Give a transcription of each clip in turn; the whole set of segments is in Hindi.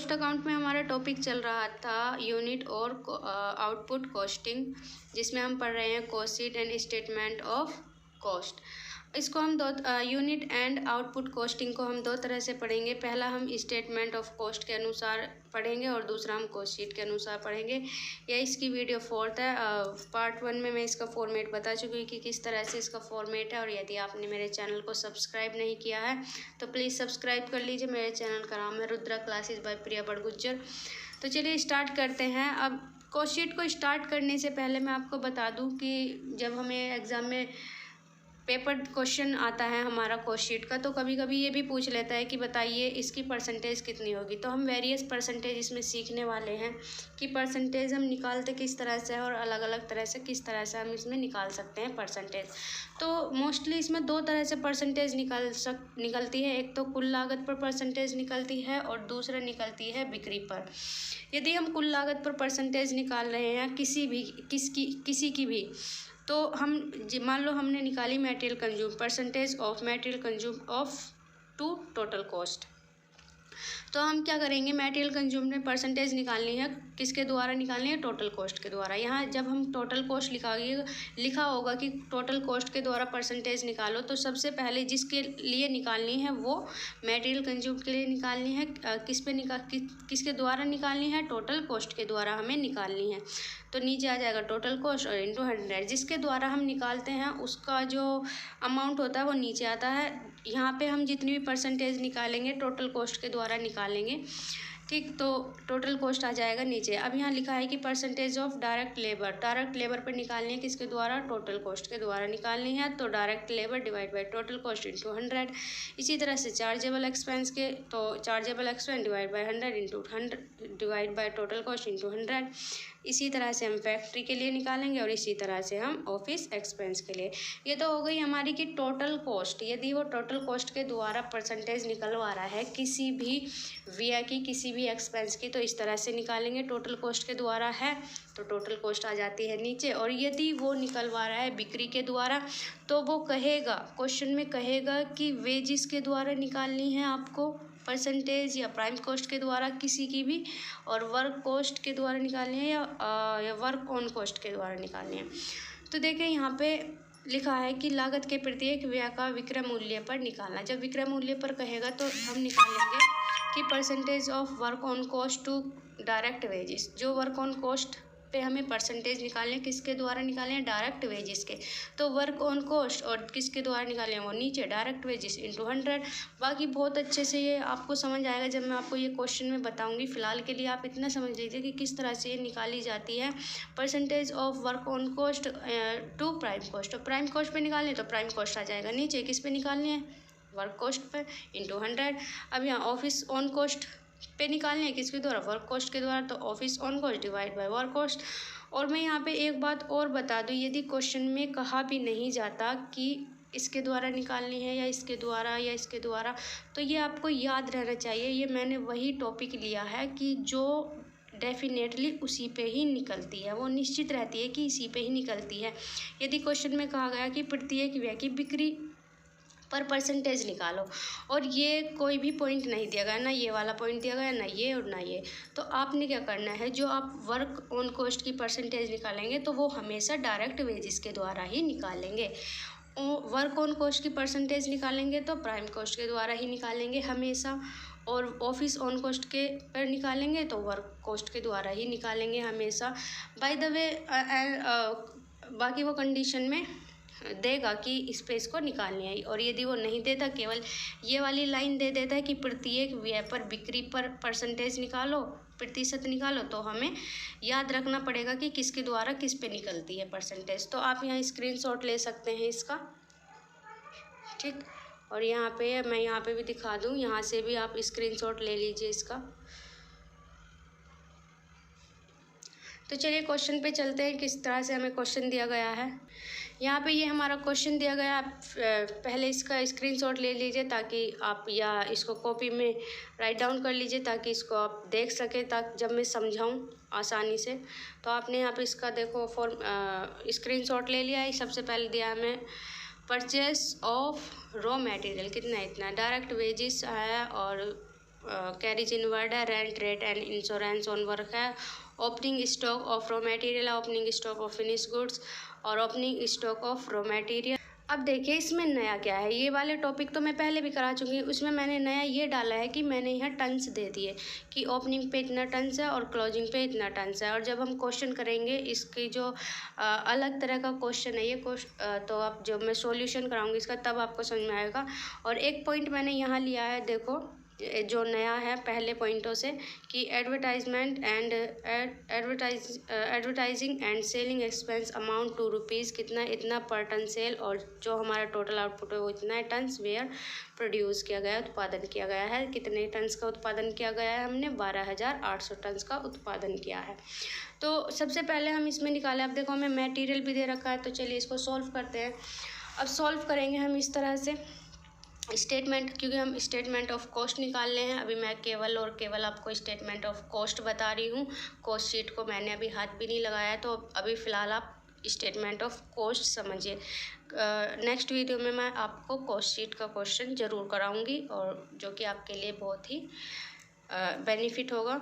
कॉस्ट अकाउंट में हमारा टॉपिक चल रहा था यूनिट और आउटपुट कॉस्टिंग, जिसमें हम पढ़ रहे हैं cost sheet and statement of cost. इसको हम यूनिट एंड आउटपुट कॉस्टिंग को हम दो तरह से पढ़ेंगे। पहला हम स्टेटमेंट ऑफ कॉस्ट के अनुसार पढ़ेंगे और दूसरा हम कॉस्ट शीट के अनुसार पढ़ेंगे। यह इसकी वीडियो 4 है। पार्ट 1 में मैं इसका फॉर्मेट बता चुकी हूँ कि किस तरह से इसका फॉर्मेट है। और यदि आपने मेरे चैनल को सब्सक्राइब नहीं किया है तो प्लीज़ सब्सक्राइब कर लीजिए। मेरे चैनल का नाम है रुद्रा क्लासेस बाय प्रिया बड़गुज्जर। तो चलिए स्टार्ट करते हैं। अब कॉस्ट शीट को स्टार्ट करने से पहले मैं आपको बता दूँ कि जब हमें एग्ज़ाम में पेपर क्वेश्चन आता है हमारा कॉस्ट शीट का, तो कभी कभी ये भी पूछ लेता है कि बताइए इसकी परसेंटेज कितनी होगी। तो हम वेरियस परसेंटेज इसमें सीखने वाले हैं कि परसेंटेज हम निकालते किस तरह से और अलग अलग तरह से किस तरह से हम इसमें निकाल सकते हैं परसेंटेज। तो मोस्टली इसमें दो तरह से परसेंटेज निकलती है। एक तो कुल लागत पर परसेंटेज निकलती है और दूसरा निकलती है बिक्री पर। यदि हम कुल लागत पर परसेंटेज निकाल रहे हैं किसी की भी, तो हम मान लो हमने निकाली material consume, percentage of material consume of to total cost. तो हम क्या करेंगे, मटेरियल कंज्यूम में परसेंटेज निकालनी है, किसके द्वारा निकालनी है, टोटल कॉस्ट के द्वारा। यहाँ जब हम टोटल कॉस्ट लिखा होगा कि टोटल कॉस्ट के द्वारा परसेंटेज निकालो, तो सबसे पहले जिसके लिए निकालनी है वो मटेरियल कंज्यूम के लिए निकालनी है। किसके द्वारा निकालनी है, टोटल कॉस्ट के द्वारा हमें निकालनी है। तो नीचे आ जाएगा टोटल कॉस्ट और इंटू 100। जिसके द्वारा हम निकालते हैं उसका जो अमाउंट होता है वो नीचे आता है। यहाँ पे हम जितनी भी परसेंटेज निकालेंगे टोटल कॉस्ट के द्वारा निकालेंगे, ठीक। तो टोटल कॉस्ट आ जाएगा नीचे। अब यहाँ लिखा है कि परसेंटेज ऑफ डायरेक्ट लेबर पर निकालनी है, किसके द्वारा, टोटल कॉस्ट के द्वारा निकालनी है। तो direct labour divide by total cost into 100। इसी तरह से चार्जेबल एक्सपेंस के, तो chargeable expense divide by 100 into 100 divide by total cost into 100। इसी तरह से हम फैक्ट्री के लिए निकालेंगे और इसी तरह से हम ऑफिस एक्सपेंस के लिए। ये तो हो गई हमारी की टोटल कॉस्ट। यदि वो टोटल कॉस्ट के द्वारा परसेंटेज निकलवा रहा है किसी भी व्यय की, किसी भी एक्सपेंस की, तो इस तरह से निकालेंगे। टोटल कॉस्ट के द्वारा है तो टोटल कॉस्ट आ जाती है नीचे। और यदि वो निकलवा रहा है बिक्री के द्वारा, तो वो कहेगा, क्वेश्चन में कहेगा कि वेजिस के द्वारा निकालनी है आपको परसेंटेज, या प्राइम कॉस्ट के द्वारा किसी की भी, और वर्क कॉस्ट के द्वारा निकालनी है या वर्क ऑन कॉस्ट के द्वारा निकालनी है। तो देखें यहाँ पे लिखा है कि लागत के प्रत्येक व्यय का विक्रय मूल्य पर निकालना। जब विक्रय मूल्य पर कहेगा तो हम निकालेंगे कि percentage of work on cost to direct wages. जो वर्क ऑन कॉस्ट पे हमें परसेंटेज निकालने, किसके द्वारा निकालें, डायरेक्ट वेजेस के। तो वर्क ऑन कॉस्ट और किसके द्वारा निकालें, वो नीचे डायरेक्ट वेजेस इंटू 100। बाकी बहुत अच्छे से ये आपको समझ आएगा जब मैं आपको ये क्वेश्चन में बताऊंगी। फिलहाल के लिए आप इतना समझ लीजिए कि किस तरह से ये निकाली जाती है percentage of work on cost to prime cost. तो प्राइम कॉस्ट पे निकालें तो प्राइम कॉस्ट आ जाएगा नीचे, किस पे निकालनी है, वर्क कॉस्ट पर इंटू 100। अब यहाँ ऑफिस ऑन कॉस्ट पे निकालने हैं, किसके द्वारा, वर्क कॉस्ट के द्वारा। तो office on cost divide by work cost. और मैं यहाँ पे एक बात और बता दूँ, यदि क्वेश्चन में कहा भी नहीं जाता कि इसके द्वारा निकालनी है या इसके द्वारा या इसके द्वारा, तो ये आपको याद रहना चाहिए। ये मैंने वही टॉपिक लिया है कि जो डेफिनेटली उसी पे ही निकलती है, वो निश्चित रहती है कि इसी पे ही निकलती है। यदि क्वेश्चन में कहा गया कि प्रत्येक व्यय की बिक्री पर परसेंटेज निकालो, और ये कोई भी पॉइंट नहीं दिया गया, ना ये वाला पॉइंट दिया गया, ना ये और ना ये, तो आपने क्या करना है, जो आप वर्क ऑन कॉस्ट की परसेंटेज निकालेंगे तो वो हमेशा डायरेक्ट वेजेस के द्वारा ही निकालेंगे। वर्क ऑन कॉस्ट की परसेंटेज निकालेंगे तो प्राइम कॉस्ट के द्वारा ही निकालेंगे हमेशा, और ऑफिस ऑन कॉस्ट के पर निकालेंगे तो वर्क कॉस्ट के द्वारा ही निकालेंगे हमेशा। बाय द वे बाकी वो कंडीशन में देगा कि इस पे इसको निकालनी है, और यदि वो नहीं देता, केवल ये वाली लाइन दे देता है कि प्रत्येक व्यय पर बिक्री पर परसेंटेज निकालो, प्रतिशत निकालो, तो हमें याद रखना पड़ेगा कि किसके द्वारा किस पे निकलती है परसेंटेज। तो आप यहाँ स्क्रीनशॉट ले सकते हैं इसका, ठीक। और यहाँ पे मैं यहाँ पे भी दिखा दूँ, यहाँ से भी आप स्क्रीनशॉट ले लीजिए इसका। तो चलिए क्वेश्चन पे चलते हैं, किस तरह से हमें क्वेश्चन दिया गया है। यहाँ पे ये हमारा क्वेश्चन दिया गया, आप पहले इसका स्क्रीनशॉट ले लीजिए ताकि आप, या इसको कॉपी में राइट डाउन कर लीजिए ताकि इसको आप देख सकें, ताकि जब मैं समझाऊँ आसानी से। तो आपने यहाँ पे इसका देखो स्क्रीनशॉट ले लिया है। सबसे पहले दिया हमें परचेस ऑफ रॉ मटेरियल, कितना, इतना, डायरेक्ट वेजेस है और कैरीज इनवर्ड है, rent, rate and insurance on work है, opening stock of raw material है, opening stock of finish goods और opening stock of raw material. अब देखिए इसमें नया क्या है, ये वाले टॉपिक तो मैं पहले भी करा चुकी हूँ। उसमें मैंने नया ये डाला है कि मैंने यहाँ टन्स दे दिए कि ओपनिंग पे इतना टन्स है और क्लोजिंग पे इतना टन्स है। और जब हम क्वेश्चन करेंगे इसकी जो अलग तरह का क्वेश्चन है ये तो अब जब मैं सॉल्यूशन कराऊंगी इसका तब आपको समझ में आएगा। और एक पॉइंट मैंने यहाँ लिया है, देखो जो नया है पहले पॉइंटों से, कि advertisement and advertising and selling expense amount to rupees कितना, इतना पर टन सेल, और जो हमारा टोटल आउटपुट है वो इतना है टन्स वेयर प्रोड्यूस किया गया है, उत्पादन किया गया है। कितने टन्स का उत्पादन किया गया है, हमने 12,800 टन्स का उत्पादन किया है। तो सबसे पहले हम इसमें निकालें। अब देखो हमें मटेरियल भी दे रखा है, तो चलिए इसको सॉल्व करते हैं। अब सॉल्व करेंगे हम इस तरह से स्टेटमेंट, क्योंकि हम स्टेटमेंट ऑफ कॉस्ट निकालने हैं। अभी मैं केवल और केवल आपको स्टेटमेंट ऑफ कॉस्ट बता रही हूँ, कॉस्ट शीट को मैंने अभी हाथ भी नहीं लगाया है। तो अभी फ़िलहाल आप स्टेटमेंट ऑफ कॉस्ट समझिए। नेक्स्ट वीडियो में मैं आपको कॉस्ट शीट का क्वेश्चन ज़रूर कराऊंगी, और जो कि आपके लिए बहुत ही बेनिफिट होगा।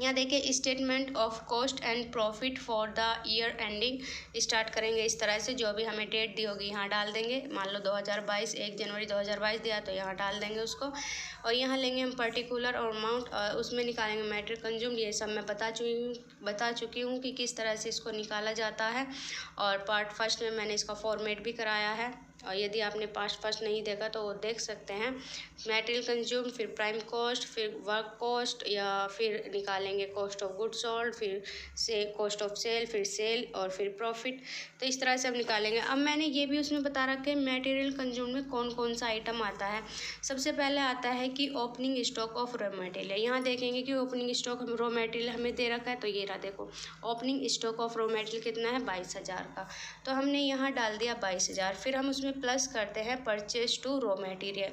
यहाँ देखिए statement of cost and profit for the year ending start करेंगे इस तरह से। जो भी हमें डेट दी होगी यहाँ डाल देंगे। मान लो 2022 1 जनवरी 2022 दिया तो यहाँ डाल देंगे उसको। और यहाँ लेंगे हम पर्टिकुलर और अमाउंट, उसमें निकालेंगे मटेरियल कंज्यूम्ड। ये सब मैं बता चुकी हूँ कि किस तरह से इसको निकाला जाता है। और पार्ट फर्स्ट में मैंने इसका फॉर्मेट भी कराया है, और यदि आपने पार्ट फर्स्ट नहीं देखा तो वो देख सकते हैं। मटेरियल कंज्यूम, फिर प्राइम कॉस्ट, फिर वर्क कॉस्ट, या फिर निकालेंगे कॉस्ट ऑफ गुड्स सोल्ड, फिर से कॉस्ट ऑफ सेल, फिर सेल और फिर प्रॉफिट। तो इस तरह से हम निकालेंगे। अब मैंने ये भी उसमें बता रखा है मटेरियल कंज्यूम में कौन कौन सा आइटम आता है। सबसे पहले आता है कि opening stock of raw material. यहाँ देखेंगे कि ओपनिंग स्टॉक रॉ मटेरियल हमें दे रखा है, तो ये रहा देखो opening stock of raw material कितना है 22,000 का, तो हमने यहाँ डाल दिया 22,000। फिर हम उसमें प्लस करते हैं परचेज टू रॉ मटेरियल।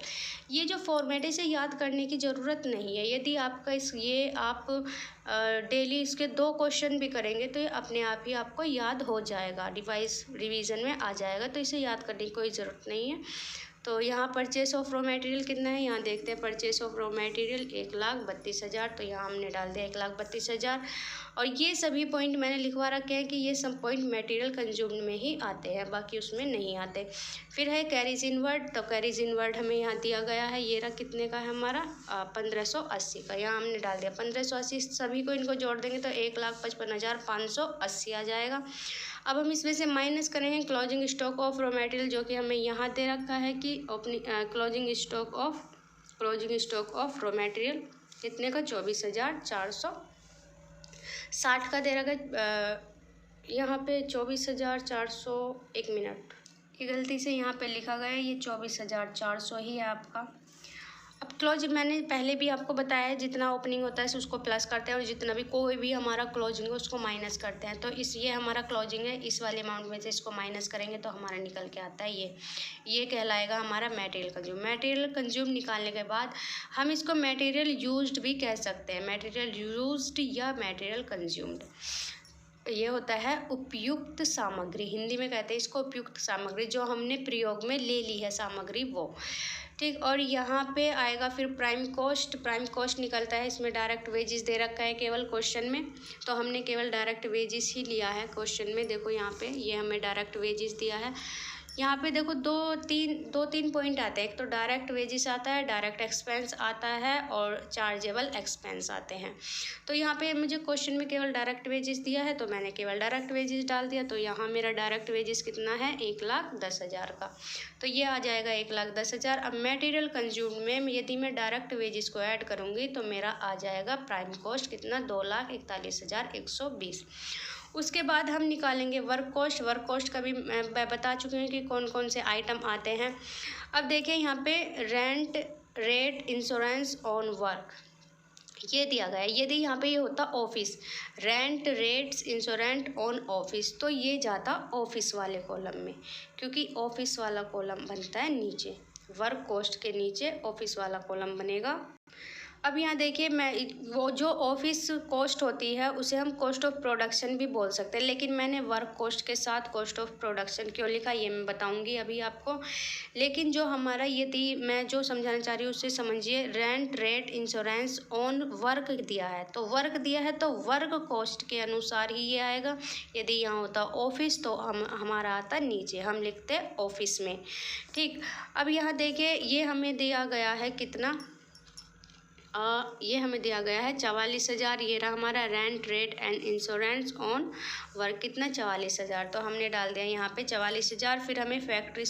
ये जो फॉर्मेट है इसे याद करने की ज़रूरत नहीं है। यदि आपका ये आप डेली इसके 2 क्वेश्चन भी करेंगे तो ये अपने आप ही आपको याद हो जाएगा, रिवीजन में आ जाएगा, तो इसे याद करने की कोई ज़रूरत नहीं है। तो यहाँ परचेस ऑफ रॉ मटेरियल कितना है, यहाँ देखते हैं परचेस ऑफ रॉ मटेरियल 1,32,000, तो यहाँ हमने डाल दिया 1,32,000। और ये सभी पॉइंट मैंने लिखवा रखे हैं कि ये सब पॉइंट मटेरियल कंज्यूम्ड में ही आते हैं, बाकी उसमें नहीं आते। फिर है कैरीज इनवर्ड, तो कैरीज इनवर्ड हमें यहाँ दिया गया है, ये रहा कितने का है हमारा 1,580 का, यहाँ हमने डाल दिया 1,580। सभी को इनको जोड़ देंगे तो 1,55,580 आ जाएगा। अब हम इसमें से माइनस करेंगे closing stock of raw material, जो कि हमें यहाँ दे रखा है कि closing stock of raw material कितने का 24,460 का दे रखा है। यहाँ पे 24,400, 1 मिनट की गलती से यहाँ पे लिखा गया है, ये 24,400 ही है आपका। अब क्लोजिंग मैंने पहले भी आपको बताया है, जितना ओपनिंग होता है उसको प्लस करते हैं, और जितना भी कोई भी हमारा क्लोजिंग है उसको माइनस करते हैं। तो ये हमारा क्लोजिंग है, इस वाले अमाउंट में से इसको माइनस करेंगे तो हमारा निकल के आता है ये कहलाएगा हमारा मटेरियल कंज्यूम। मटेरियल कंज्यूम निकालने के बाद हम इसको मटेरियल यूज्ड भी कह सकते हैं, मटेरियल यूज्ड या मटेरियल कंज्यूम्ड। ये होता है उपयुक्त सामग्री, हिंदी में कहते हैं इसको उपयुक्त सामग्री, जो हमने प्रयोग में ले ली है सामग्री वो, ठीक। और यहाँ पे आएगा फिर प्राइम कॉस्ट निकलता है। इसमें डायरेक्ट वेजेस दे रखा है केवल क्वेश्चन में, तो हमने केवल डायरेक्ट वेजेस ही लिया है क्वेश्चन में। देखो यहाँ पे ये हमें डायरेक्ट वेजेस दिया है। यहाँ पे देखो दो तीन पॉइंट आते हैं, एक तो डायरेक्ट वेजेस आता है, डायरेक्ट एक्सपेंस आता है, और चार्जेबल एक्सपेंस आते हैं। तो यहाँ पे मुझे क्वेश्चन में केवल डायरेक्ट वेजेस दिया है, तो मैंने केवल डायरेक्ट वेजेस डाल दिया। तो यहाँ मेरा डायरेक्ट वेजेस कितना है 1,10,000 का, तो ये आ जाएगा 1,10,000। अब मटेरियल कंज्यूम में यदि मैं डायरेक्ट वेजेस को ऐड करूँगी तो मेरा आ जाएगा प्राइम कॉस्ट कितना 2,41,120। उसके बाद हम निकालेंगे वर्क कॉस्ट का भी मैं बता चुकी हूँ कि कौन कौन से आइटम आते हैं। अब देखिए यहाँ पे rent, rate, insurance on work ये दिया गया है। यदि यहाँ पे ये होता office, rent, rates, insurance on office, तो ये जाता ऑफिस वाले कॉलम में, क्योंकि ऑफिस वाला कॉलम बनता है नीचे, वर्क कॉस्ट के नीचे ऑफिस वाला कॉलम बनेगा। अब यहाँ देखिए, मैं वो जो ऑफिस कॉस्ट होती है उसे हम कॉस्ट ऑफ प्रोडक्शन भी बोल सकते हैं, लेकिन मैंने वर्क कॉस्ट के साथ कॉस्ट ऑफ प्रोडक्शन क्यों लिखा ये मैं बताऊंगी अभी आपको। लेकिन जो हमारा यदि मैं जो समझाना चाह रही हूँ उससे समझिए। Rent, rate, insurance on work दिया है, तो वर्क दिया है तो वर्क कॉस्ट के अनुसार ही ये आएगा। यदि यहाँ होता ऑफिस तो हमारा आता नीचे, हम लिखते ऑफिस में। ठीक, अब यहाँ देखिए ये हमें दिया गया है कितना, ये हमें दिया गया है 44,000। ये रहा हमारा rent, rate and insurance on work, कितना 44,000। तो हमने डाल दिया यहाँ पे 44,000। फिर हमें फैक्ट्री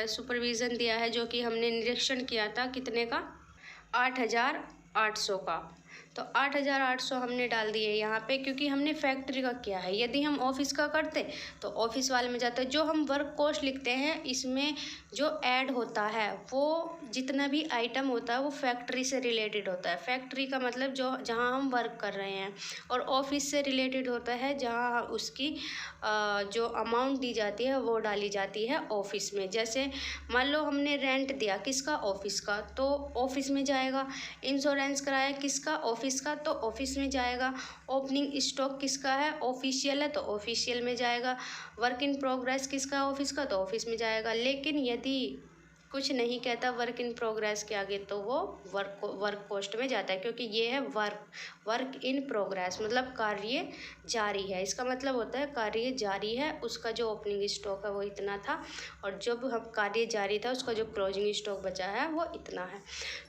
सुपरविज़न दिया है, जो कि हमने निरीक्षण किया था कितने का, 8,800 का। तो 8,800 हमने डाल दिए यहाँ पे, क्योंकि हमने फैक्ट्री का किया है। यदि हम ऑफिस का करते तो ऑफिस वाले में जाते। जो हम वर्क कॉस्ट लिखते हैं इसमें जो ऐड होता है वो जितना भी आइटम होता है वो फैक्ट्री से रिलेटेड होता है। फैक्ट्री का मतलब जो जहाँ हम वर्क कर रहे हैं, और ऑफिस से रिलेटेड होता है जहाँ उसकी जो अमाउंट दी जाती है वो डाली जाती है ऑफिस में। जैसे मान लो हमने रेंट दिया किसका, ऑफिस का, तो ऑफिस में जाएगा। इंश्योरेंस कराया किसका, ऑफिस का, तो ऑफिस में जाएगा। ओपनिंग स्टॉक किसका है, ऑफिशियल है, तो ऑफिशियल में जाएगा। वर्क इन प्रोग्रेस किसका, ऑफिस का, तो ऑफिस में जाएगा। लेकिन यदि कुछ नहीं कहता वर्क इन प्रोग्रेस के आगे तो वो वर्क कॉस्ट में जाता है, क्योंकि ये है वर्क इन प्रोग्रेस, मतलब कार्य जारी है। इसका मतलब होता है कार्य जारी है, उसका जो ओपनिंग स्टॉक है वो इतना था, और जब हम कार्य जारी था उसका जो क्लोजिंग स्टॉक बचा है वो इतना है।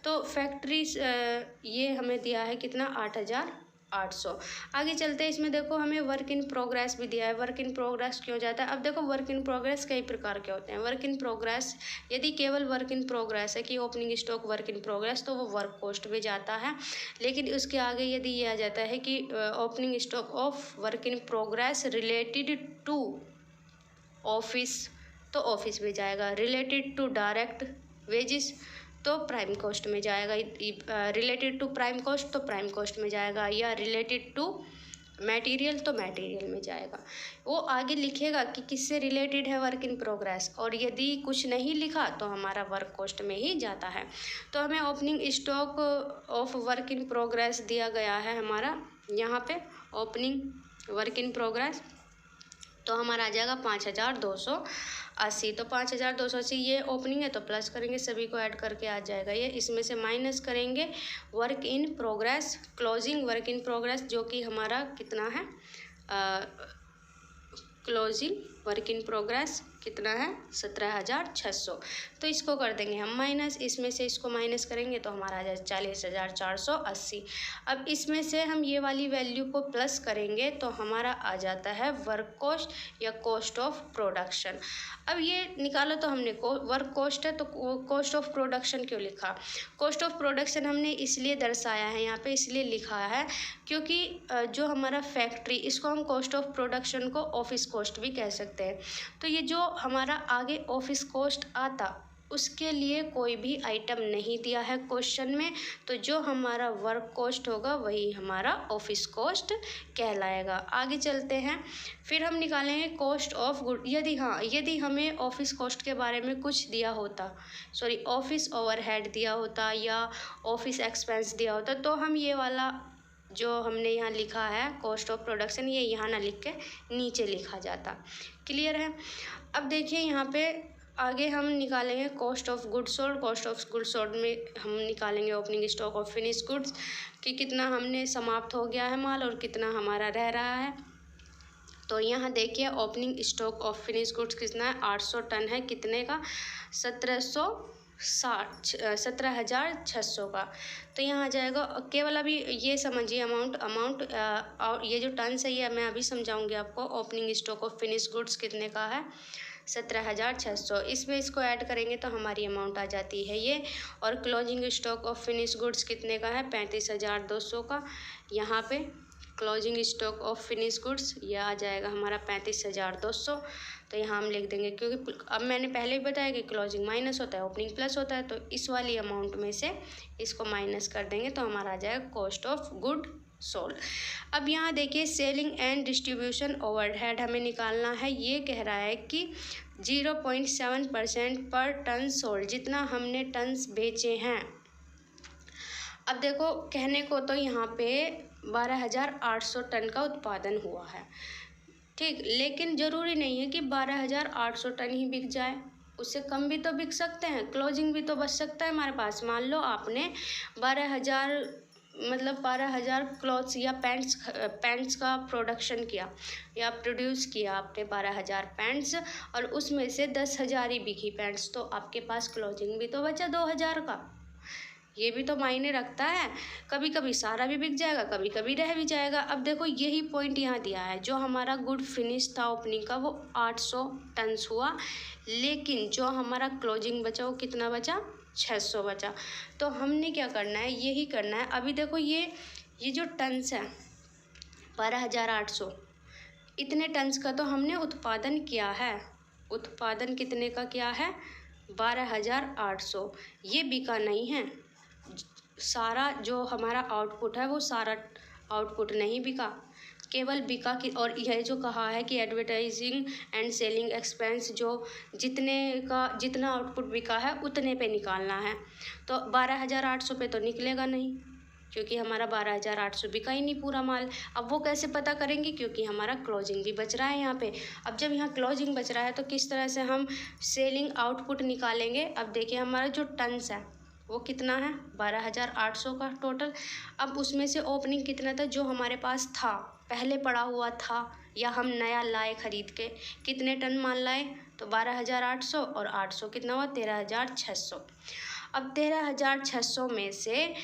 तो फैक्ट्री ये हमें दिया है कितना, 8,800। आगे चलते हैं, इसमें देखो हमें वर्क इन प्रोग्रेस भी दिया है। वर्क इन प्रोग्रेस क्यों जाता है, अब देखो वर्क इन प्रोग्रेस कई प्रकार के होते हैं। वर्क इन प्रोग्रेस, यदि केवल वर्क इन प्रोग्रेस है कि opening stock work in progress, तो वो वर्क कॉस्ट में जाता है। लेकिन उसके आगे यदि ये आ जाता है कि opening stock of work in progress related to office, तो ऑफिस में जाएगा। रिलेटेड टू डायरेक्ट वेजिस तो प्राइम कॉस्ट में जाएगा। रिलेटेड टू प्राइम कॉस्ट तो प्राइम कॉस्ट में जाएगा, या रिलेटेड टू मटेरियल तो मटेरियल में जाएगा। वो आगे लिखेगा कि किससे रिलेटेड है वर्क इन प्रोग्रेस, और यदि कुछ नहीं लिखा तो हमारा वर्क कॉस्ट में ही जाता है। तो हमें opening stock of work in progress दिया गया है हमारा यहाँ पे, ओपनिंग वर्क इन प्रोग्रेस, तो हमारा आ जाएगा 5,280। तो 5,280 ये ओपनिंग है तो प्लस करेंगे, सभी को ऐड करके आ जाएगा ये। इसमें से माइनस करेंगे work in progress, closing work in progress, जो कि हमारा कितना है, क्लोजिंग वर्क इन प्रोग्रेस कितना है, 17,600। तो इसको कर देंगे हम माइनस, इसमें से इसको माइनस करेंगे तो हमारा आ जाए 40,480। अब इसमें से हम ये वाली वैल्यू को प्लस करेंगे तो हमारा आ जाता है वर्क कॉस्ट या कॉस्ट ऑफ प्रोडक्शन। अब ये निकालो तो हमने वर्क कॉस्ट है तो कॉस्ट ऑफ प्रोडक्शन क्यों लिखा, कॉस्ट ऑफ प्रोडक्शन हमने इसलिए दर्शाया है यहाँ पे, इसलिए लिखा है क्योंकि जो हमारा फैक्ट्री, इसको हम कॉस्ट ऑफ प्रोडक्शन को ऑफिस कॉस्ट भी कह सकते हैं। तो ये जो हमारा आगे ऑफिस कॉस्ट आता उसके लिए कोई भी आइटम नहीं दिया है क्वेश्चन में, तो जो हमारा वर्क कॉस्ट होगा वही हमारा ऑफिस कॉस्ट कहलाएगा। आगे चलते हैं, फिर हम निकालेंगे कॉस्ट ऑफ गुड। यदि हमें ऑफिस कॉस्ट के बारे में कुछ दिया होता, सॉरी ऑफिस ओवरहेड दिया होता या ऑफिस एक्सपेंस दिया होता, तो हम ये वाला जो हमने यहाँ लिखा है कॉस्ट ऑफ प्रोडक्शन, ये यहाँ ना लिख के नीचे लिखा जाता। क्लियर है। अब देखिए यहाँ पे आगे हम निकालेंगे cost of goods sold. Cost of goods sold में हम निकालेंगे opening stock of finish goods कि कितना हमने समाप्त हो गया है माल और कितना हमारा रह रहा है। तो यहाँ देखिए opening stock of finish goods कितना है, 800 टन है, कितने का, 17,600 का। तो यहाँ आ जाएगा, केवल अभी ये समझिए अमाउंट और ये जो टन है ये मैं अभी समझाऊंगी आपको। Opening stock of finish goods कितने का है, 17,600। इसमें इसको ऐड करेंगे तो हमारी अमाउंट आ जाती है ये। और closing stock of finish goods कितने का है, 35,200 का। यहाँ पे closing stock of finish goods यह आ जाएगा हमारा 35,200। तो यहाँ हम लिख देंगे, क्योंकि अब मैंने पहले भी बताया कि क्लोजिंग माइनस होता है ओपनिंग प्लस होता है, तो इस वाली अमाउंट में से इसको माइनस कर देंगे तो हमारा आ जाएगा कॉस्ट ऑफ गुड सोल्ड। अब यहाँ देखिए सेलिंग एंड डिस्ट्रीब्यूशन ओवरहेड हमें निकालना है। ये कह रहा है कि 0.7% पर टन सोल्ड, जितना हमने टन्स बेचे हैं अब देखो कहने को तो यहाँ पे 12,800 टन का उत्पादन हुआ है, ठीक, लेकिन ज़रूरी नहीं है कि 12,800 टन ही बिक जाए, उससे कम भी तो बिक सकते हैं, क्लोजिंग भी तो बच सकता है हमारे पास। मान लो आपने 12,000 क्लॉथ्स या पैंट्स का प्रोडक्शन किया या प्रोड्यूस किया आपने 12,000 पैंट्स, और उसमें से 10,000 ही बिकी पैंट्स, तो आपके पास क्लोजिंग भी तो बचा 2,000 का। ये भी तो मायने रखता है, कभी कभी सारा भी बिक जाएगा, कभी कभी रह भी जाएगा। अब देखो यही पॉइंट यहाँ दिया है, जो हमारा गुड फिनिश था ओपनिंग का वो 800 टन्स हुआ, लेकिन जो हमारा क्लोजिंग बचा वो कितना बचा, 600 बचा। तो हमने क्या करना है, यही करना है। अभी देखो ये जो टन्स है 12,800, इतने टन्स का तो हमने उत्पादन किया है। उत्पादन कितने का किया है, 12,800। ये बिका नहीं है, सारा जो हमारा आउटपुट है वो सारा आउटपुट नहीं बिका, केवल बिका कि, और यह जो कहा है कि एडवर्टाइजिंग एंड सेलिंग एक्सपेंस जो जितना आउटपुट बिका है उतने पे निकालना है। तो 12,800 पे तो निकलेगा नहीं, क्योंकि हमारा 12,800 बिका ही नहीं पूरा माल। अब वो कैसे पता करेंगे, क्योंकि हमारा क्लोजिंग भी बच रहा है यहाँ पे। अब जब यहाँ क्लोजिंग बच रहा है तो किस तरह से हम सेलिंग आउटपुट निकालेंगे। अब देखिए हमारा जो टन्स है वो कितना है, 12,800 का टोटल। अब उसमें से ओपनिंग कितना था, जो हमारे पास था पहले पड़ा हुआ था या हम नया लाए खरीद के, कितने टन माल लाए, तो 12,800 और 800 कितना हुआ, 13,600। अब 13,600 में से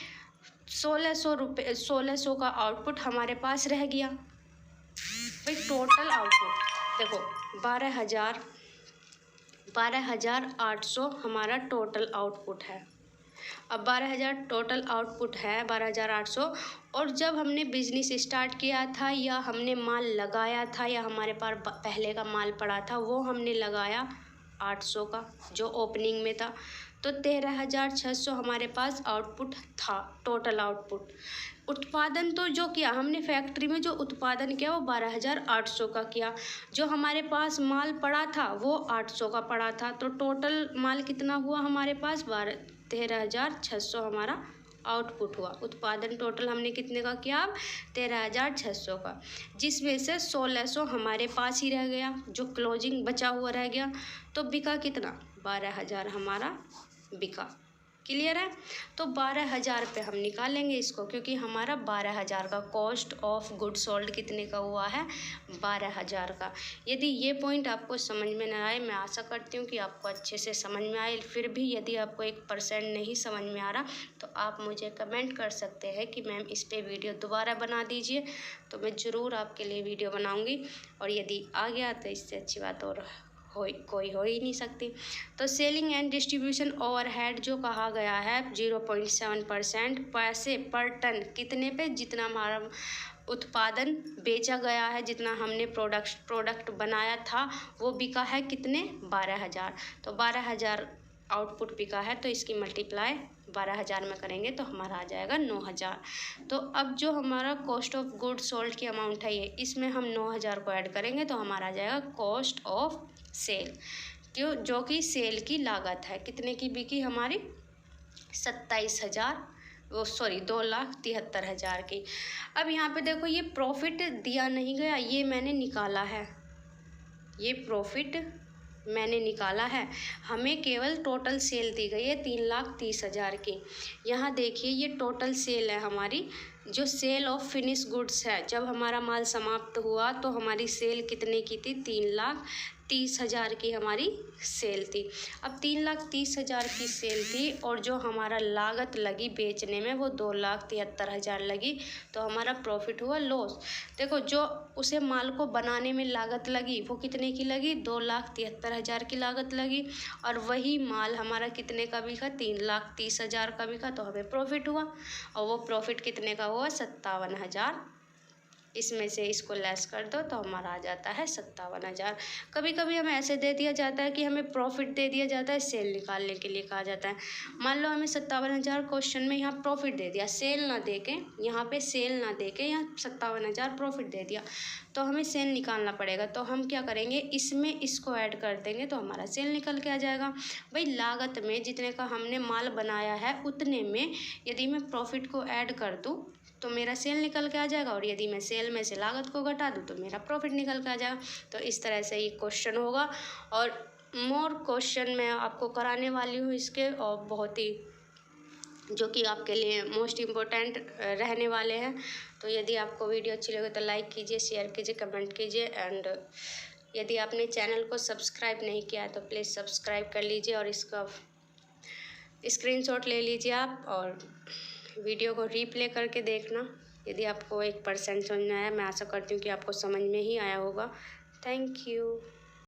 1,600 का आउटपुट हमारे पास रह गया। भाई टोटल आउटपुट देखो 12,800 हमारा टोटल आउटपुट है। अब 12,000 टोटल आउटपुट है, 12,800। और जब हमने बिजनेस स्टार्ट किया था या हमने माल लगाया था या हमारे पास पहले का माल पड़ा था, वो हमने लगाया 800 का जो ओपनिंग में था, तो 13,600 हमारे पास आउटपुट था, टोटल आउटपुट। उत्पादन तो जो किया हमने फैक्ट्री में, जो उत्पादन किया वो 12,800 का किया। जो हमारे पास माल पड़ा था वो 800 का पड़ा था, तो टोटल माल कितना हुआ हमारे पास, 13,600 हमारा आउटपुट हुआ। उत्पादन टोटल हमने कितने का किया, अब 13,600 का, जिसमें से 1,600 हमारे पास ही रह गया, जो क्लोजिंग बचा हुआ रह गया। तो बिका कितना, 12,000 हमारा बिका। क्लियर है। तो 12,000 पे हम निकालेंगे इसको, क्योंकि हमारा 12,000 का कॉस्ट ऑफ गुड सोल्ड कितने का हुआ है, 12,000 का। यदि ये पॉइंट आपको समझ में ना आए, मैं आशा करती हूँ कि आपको अच्छे से समझ में आए। फिर भी यदि आपको 1% नहीं समझ में आ रहा तो आप मुझे कमेंट कर सकते हैं कि मैम इस पर वीडियो दोबारा बना दीजिए, तो मैं ज़रूर आपके लिए वीडियो बनाऊँगी। और यदि आ गया तो इससे अच्छी बात और कोई हो ही नहीं सकती। तो सेलिंग एंड डिस्ट्रीब्यूशन ओवरहेड जो कहा गया है 0.7% पैसे पर टन, कितने पे, जितना हमारा उत्पादन बेचा गया है, जितना हमने प्रोडक्ट बनाया था वो बिका है कितने, 12,000। तो 12,000 आउटपुट बिका है, तो इसकी मल्टीप्लाई 12,000 में करेंगे तो हमारा आ जाएगा 9,000। तो अब जो हमारा कॉस्ट ऑफ गुड सोल्ड की अमाउंट है ये, इसमें हम 9,000 को ऐड करेंगे तो हमारा आ जाएगा कॉस्ट ऑफ सेल, जो कि सेल की लागत है। कितने की बिकी हमारी, 2,73,000 की। अब यहाँ पे देखो ये प्रॉफिट दिया नहीं गया, ये मैंने निकाला है, ये प्रॉफिट मैंने निकाला है। हमें केवल टोटल सेल दी गई है 3,30,000 की। यहाँ देखिए ये टोटल सेल है हमारी, जो सेल ऑफ फिनिश गुड्स है। जब हमारा माल समाप्त हुआ तो हमारी सेल कितने की थी, 3,30,000 की हमारी सेल थी। अब 3,30,000 की सेल थी और जो हमारा लागत लगी बेचने में वो 2,73,000 लगी, तो हमारा प्रॉफिट हुआ लॉस। देखो जो उसे माल को बनाने में लागत लगी वो कितने की लगी, 2,73,000 की लागत लगी, और वही माल हमारा कितने का बिका, 3,30,000 का बिका, तो हमें प्रॉफिट हुआ। और वो प्रॉफिट कितने का हुआ, 57,000 इसमें से इसको लेस कर दो तो हमारा आ जाता है 57,000। कभी कभी हमें ऐसे दे दिया जाता है कि हमें प्रॉफिट दे दिया जाता है, सेल निकालने के लिए कहा जाता है। मान लो हमें 57,000 क्वेश्चन में यहाँ प्रॉफिट दे दिया, सेल ना दे के, यहाँ पे सेल ना दे के यहाँ 57,000 प्रॉफिट दे दिया, तो हमें सेल निकालना पड़ेगा। तो हम क्या करेंगे, इसमें इसको ऐड कर देंगे तो हमारा सेल निकल के आ जाएगा। भाई लागत में जितने का हमने माल बनाया है उतने में यदि मैं प्रॉफिट को ऐड कर दूँ तो मेरा सेल निकल के आ जाएगा, और यदि मैं सेल में से लागत को घटा दूँ तो मेरा प्रॉफिट निकल के आ जाएगा। तो इस तरह से ये क्वेश्चन होगा, और मोर क्वेश्चन मैं आपको कराने वाली हूँ इसके, और बहुत ही जो कि आपके लिए मोस्ट इम्पोर्टेंट रहने वाले हैं। तो यदि आपको वीडियो अच्छी लगे तो लाइक कीजिए, शेयर कीजिए, कमेंट कीजिए, एंड यदि आपने चैनल को सब्सक्राइब नहीं किया तो प्लीज़ सब्सक्राइब कर लीजिए, और इसका स्क्रीनशॉट ले लीजिए आप, और वीडियो को रीप्ले करके देखना। यदि आपको 1% समझ में आया, मैं आशा करती हूँ कि आपको समझ में ही आया होगा। Thank you.